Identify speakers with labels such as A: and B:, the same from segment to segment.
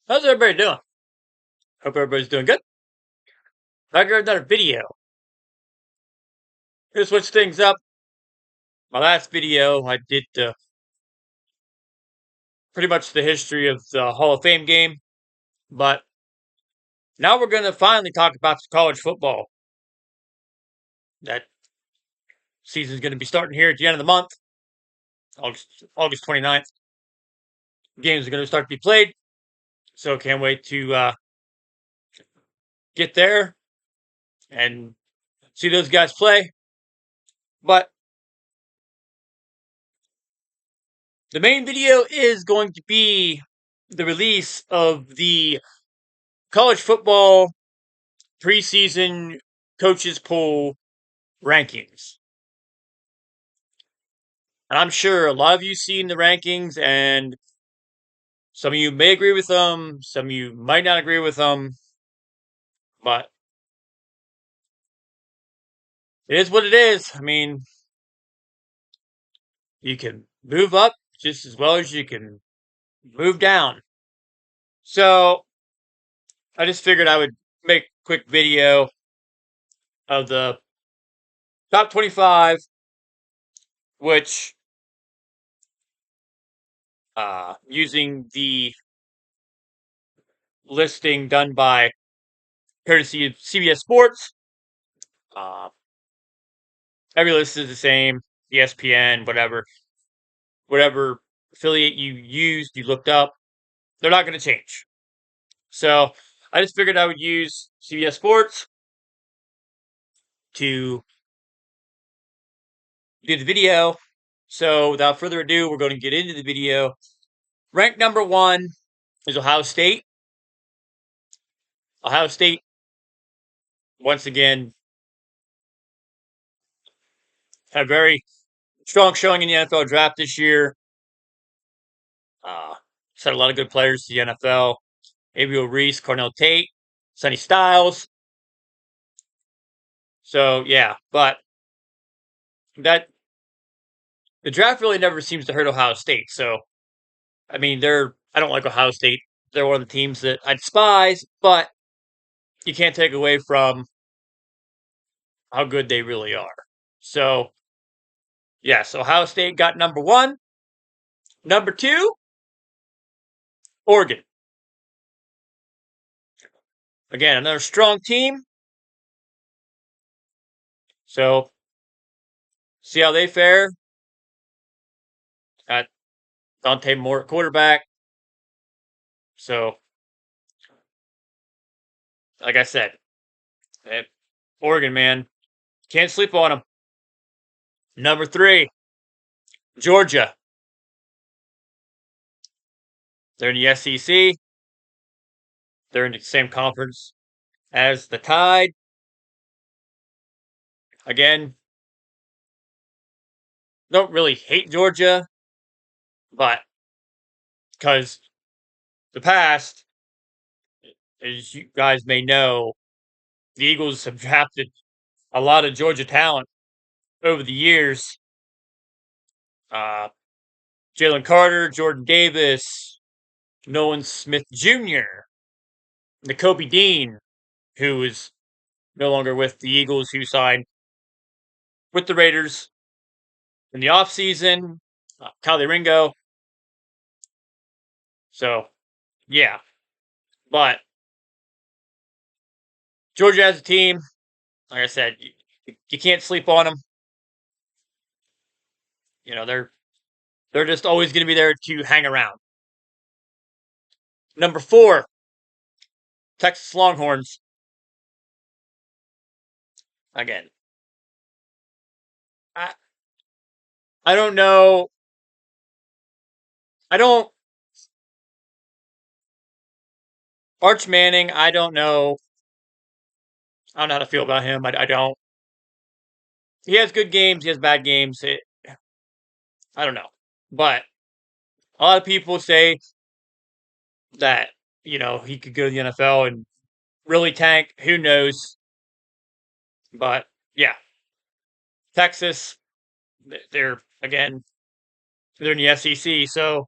A: How's everybody doing? Hope everybody's doing good. Back here with another video. To switch things up. My last video, I did pretty much the history of the Hall of Fame game, but now we're going to finally talk about college football. That season's going to be starting here at the end of the month, August 29th. Games are going to start to be played, so can't wait to get there and see those guys play. But the main video is going to be the release of the college football preseason coaches poll rankings. And I'm sure a lot of you seen the rankings, and some of you may agree with them, some of you might not agree with them, but it is what it is. I mean, you can move up just as well as you can move down. So I just figured I would make a quick video of the top 25, which using the listing done by courtesy of CBS Sports. Every list is the same, ESPN, whatever affiliate you used, you looked up, they're not going to change. So I just figured I would use CBS Sports to do the video. So without further ado, we're going to get into the video. Ranked number 1 is Ohio State. Ohio State, once again, had a very strong showing in the NFL draft this year. Sent a lot of good players to the NFL. Abiel Reese, Cornell Tate, Sonny Styles. So yeah, but the draft really never seems to hurt Ohio State. So I mean, I don't like Ohio State. They're one of the teams that I despise, but you can't take away from how good they really are. So yes, Ohio State got number 1. Number 2, Oregon. Again, another strong team. So see how they fare. Got Dante Moore at quarterback. So, like I said, Oregon, man, can't sleep on them. Number 3, Georgia. They're in the SEC. They're in the same conference as the Tide. Again, don't really hate Georgia, but because the past, as you guys may know, the Eagles have drafted a lot of Georgia talent over the years. Jalen Carter, Jordan Davis, Nolan Smith Jr., Nakobe Dean, who is no longer with the Eagles, who signed with the Raiders in the offseason, Kylie Ringo. So, yeah. But Georgia as a team, like I said, you can't sleep on them. You know, they're just always going to be there to hang around. Number 4, Texas Longhorns. Again, I I don't know. I don't Arch Manning. I don't know. I don't know how to feel about him. I don't. He has good games. He has bad games. I don't know. But a lot of people say that he could go to the NFL and really tank. Who knows? But yeah, Texas. They're they're in the SEC, so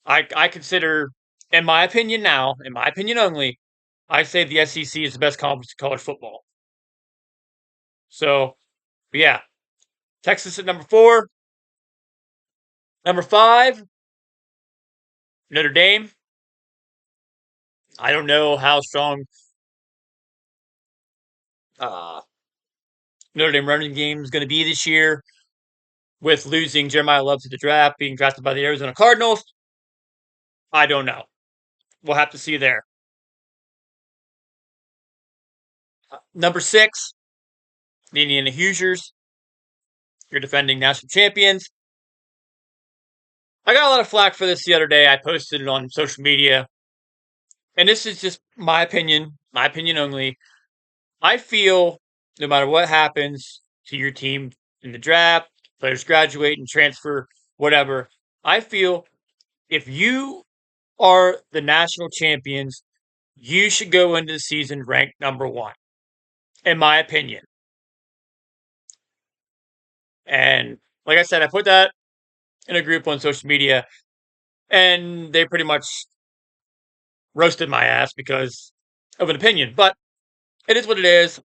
A: I consider in my opinion now, in my opinion only, I say the SEC is the best conference in college football. So, yeah, Texas at number 4. Number 5, Notre Dame. I don't know how strong uh, Notre Dame running game is going to be this year with losing Jeremiah Love to the draft, being drafted by the Arizona Cardinals. I don't know. We'll have to see there. Number 6, the Indiana Hoosiers. You're defending national champions. I got a lot of flack for this the other day. I posted it on social media. And this is just my opinion only. I feel no matter what happens to your team in the draft, players graduate and transfer, whatever, I feel if you are the national champions, you should go into the season ranked number 1, in my opinion. And like I said, I put that in a group on social media, and they pretty much roasted my ass because of an opinion. But it is what it is.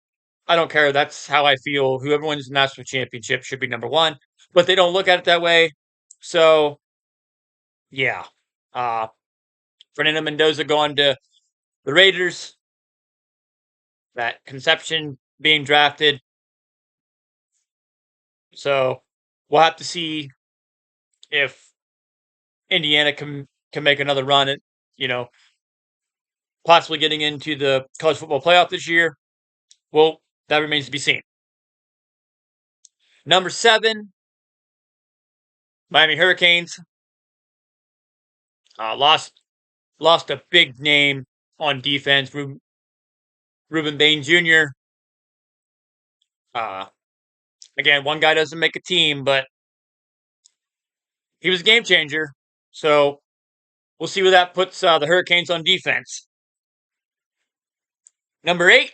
A: I don't care. That's how I feel. Whoever wins the national championship should be number 1. But they don't look at it that way. So, yeah. Fernando Mendoza going to the Raiders. That Conception being drafted. So, we'll have to see if Indiana can make another run at, possibly getting into the college football playoff this year. Well, that remains to be seen. Number 7, Miami Hurricanes. Lost a big name on defense. Ruben Bain Jr. Again, one guy doesn't make a team, but he was a game changer. So we'll see where that puts the Hurricanes on defense. Number 8,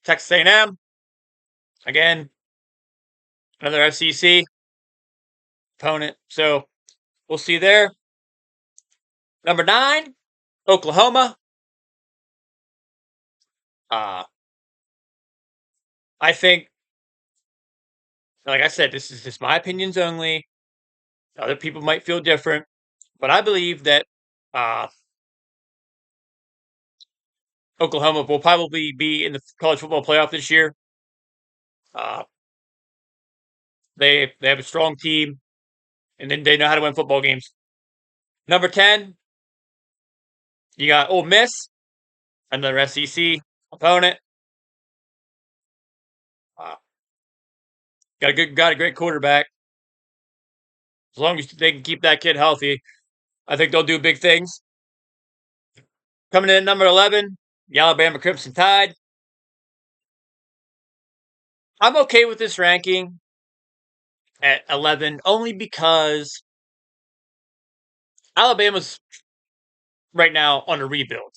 A: Texas A&M. Again, another SEC opponent. So we'll see there. Number 9, Oklahoma. I think, like I said, this is just my opinions only. Other people might feel different, but I believe that Oklahoma will probably be in the college football playoff this year. They have a strong team, and then they know how to win football games. Number 10, you got Ole Miss, another SEC opponent. Got a great quarterback. As long as they can keep that kid healthy, I think they'll do big things. Coming in at number 11, the Alabama Crimson Tide. I'm okay with this ranking at 11 only because Alabama's right now on a rebuild.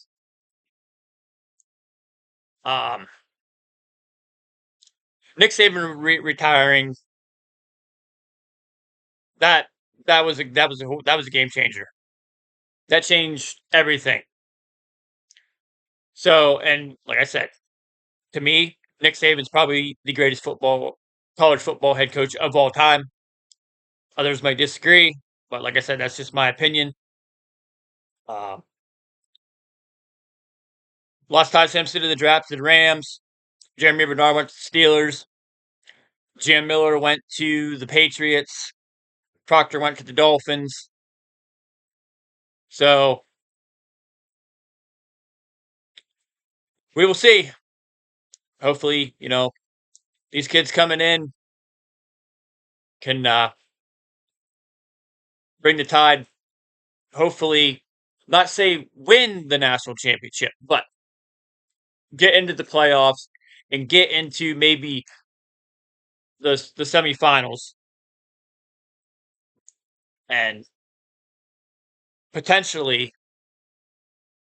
A: Nick Saban retiring, that was a game changer. That changed everything. So, and like I said, to me, Nick Saban's probably the greatest college football head coach of all time. Others might disagree, but like I said, that's just my opinion. Lost Ty Simpson to the draft to the Rams. Jeremy Bernard went to the Steelers. Jim Miller went to the Patriots. Proctor went to the Dolphins. So we will see. Hopefully, these kids coming in can bring the Tide. Hopefully, not say win the national championship, but get into the playoffs and get into maybe the semifinals and potentially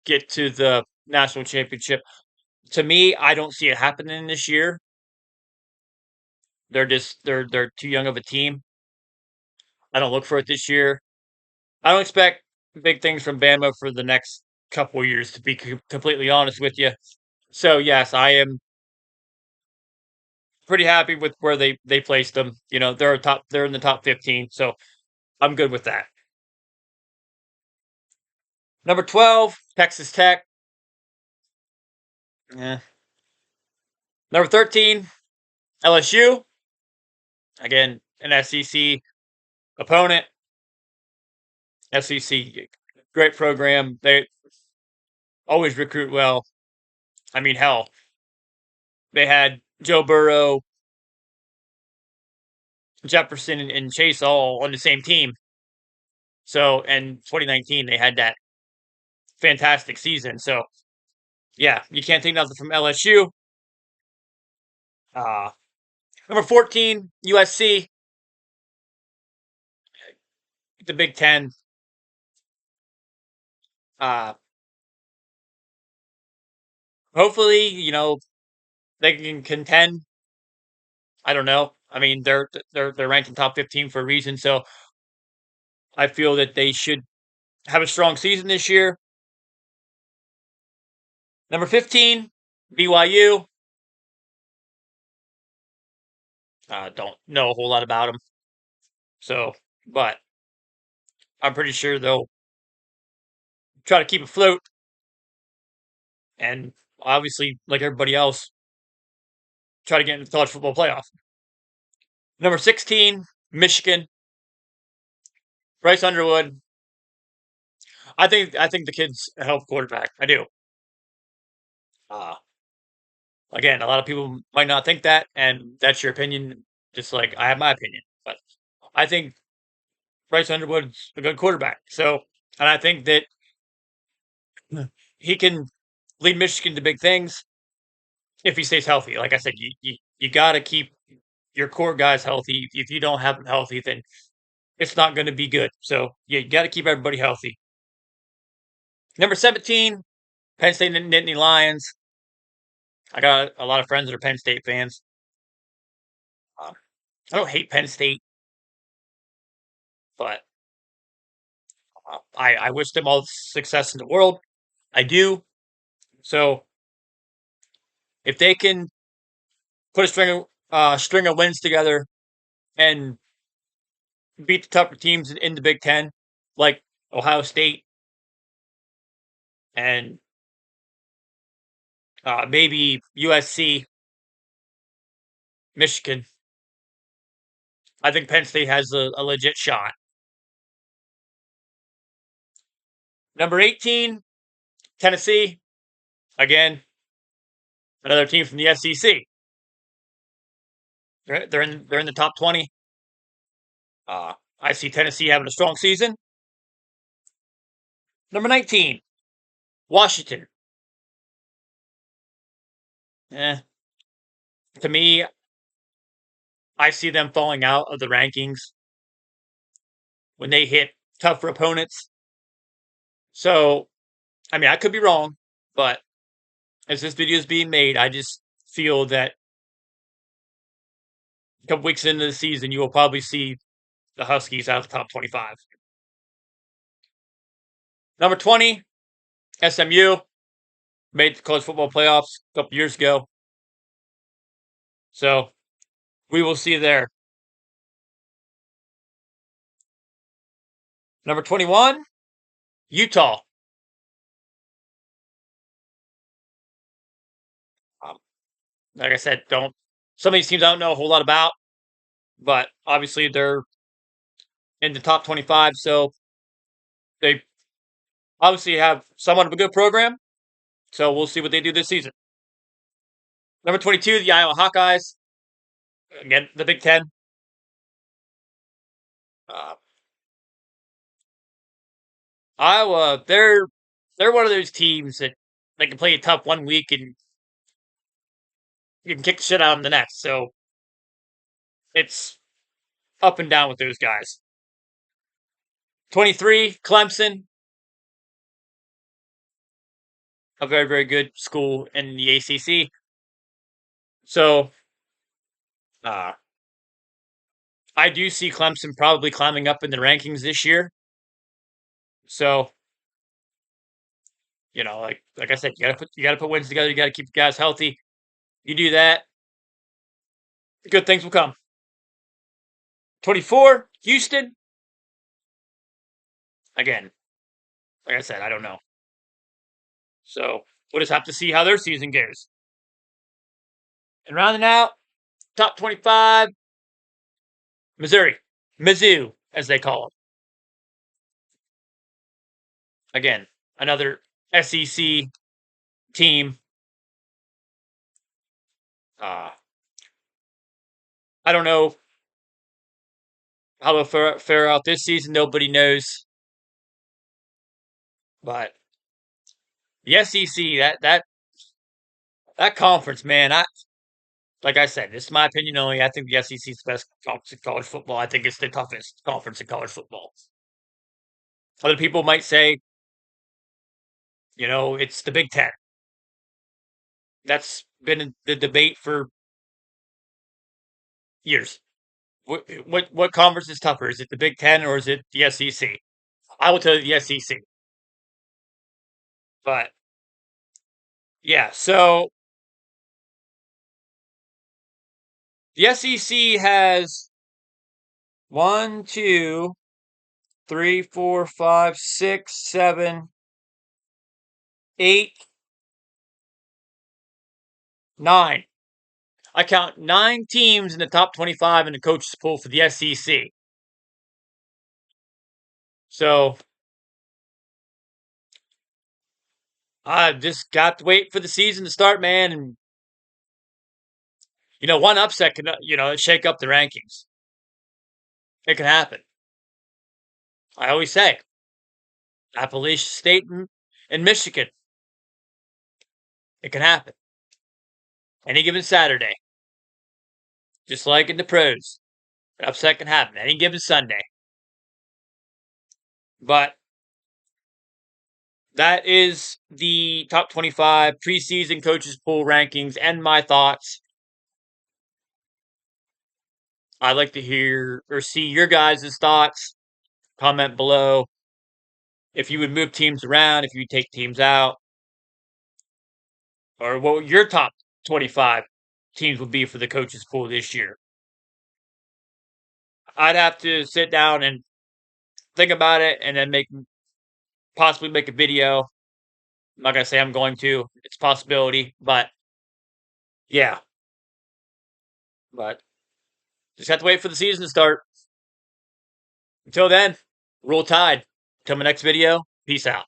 A: get to the national championship. To me, I don't see it happening this year. They're too young of a team. I don't look for it this year. I don't expect big things from Bama for the next couple years, to be completely honest with you. So yes, I am pretty happy with where they placed them. You know, they're in the top 15, so I'm good with that. Number 12, Texas Tech. Yeah. Number 13, LSU. Again, an SEC opponent. SEC, great program. They always recruit well. I mean, hell, they had Joe Burrow, Jefferson, and Chase all on the same team. So, and 2019, they had that fantastic season. So, yeah, you can't take nothing from LSU. Uh, Number 14, USC, the Big Ten. Uh, Hopefully, they can contend. I don't know. I mean, they're ranked in top 15 for a reason. So I feel that they should have a strong season this year. Number 15, BYU. Don't know a whole lot about them. So, but I'm pretty sure they'll try to keep afloat. And obviously, like everybody else, try to get into the college football playoff. Number 16, Michigan. Bryce Underwood. I think the kid's a hell of a quarterback. I do. Uh, Again, a lot of people might not think that, and that's your opinion, just like I have my opinion. But I think Bryce Underwood's a good quarterback. So, and I think that he can lead Michigan to big things if he stays healthy. Like I said, you got to keep your core guys healthy. If you don't have them healthy, then it's not going to be good. So you got to keep everybody healthy. Number 17, Penn State Nittany Lions. I got a lot of friends that are Penn State fans. Uh, I don't hate Penn State, but I wish them all the success in the world. I do. So if they can put a string of wins together and beat the tougher teams in the Big Ten, like Ohio State and maybe USC, Michigan, I think Penn State has a legit shot. Number 18, Tennessee. Again, another team from the SEC. They're in the top 20. I see Tennessee having a strong season. Number 19, Washington. Eh, to me, I see them falling out of the rankings when they hit tougher opponents. So, I mean, I could be wrong, but as this video is being made, I just feel that a couple weeks into the season, you will probably see the Huskies out of the top 25. Number 20, SMU made the college football playoffs a couple years ago. So we will see there. Number 21, Utah. Um, like I said, don't some of these teams I don't know a whole lot about, but obviously they're in the top 25, so they obviously have somewhat of a good program. So we'll see what they do this season. Number 22, the Iowa Hawkeyes. Again, the Big Ten. Uh, Iowa, they're one of those teams that they can play a tough one week and you can kick the shit out of them the next. So it's up and down with those guys. 23, Clemson, a very, very good school in the ACC. So uh, I do see Clemson probably climbing up in the rankings this year. So, like I said, you gotta put wins together. You gotta keep the guys healthy. You do that, good things will come. 24, Houston. Again, like I said, I don't know. So we'll just have to see how their season goes. And rounding out, top 25, Missouri. Mizzou, as they call it. Again, another SEC team. I don't know how they'll fare out this season. Nobody knows. But the SEC, that conference, man, like I said, this is my opinion only. I think the SEC is the best conference in college football. I think it's the toughest conference in college football. Other people might say, it's the Big Ten. That's been the debate for years. What conference is tougher? Is it the Big Ten or is it the SEC? I will tell you the SEC. But yeah, so the SEC has 1, 2, 3, 4, 5, 6, 7, 8, 9. I count 9 teams in the top 25 in the coaches pool for the SEC. So I just got to wait for the season to start, man. And one upset can shake up the rankings. It can happen. I always say Appalachian State and Michigan. It can happen any given Saturday, just like in the pros. An upset can happen any given Sunday. But that is the top 25 preseason coaches pool rankings and my thoughts. I'd like to hear or see your guys' thoughts. Comment below if you would move teams around, if you would take teams out, or what your top 25 teams would be for the coaches pool this year. I'd have to sit down and think about it and then possibly make a video. I'm not going to say I'm going to. It's a possibility, but yeah. But just have to wait for the season to start. Until then, roll tide. Until my next video, peace out.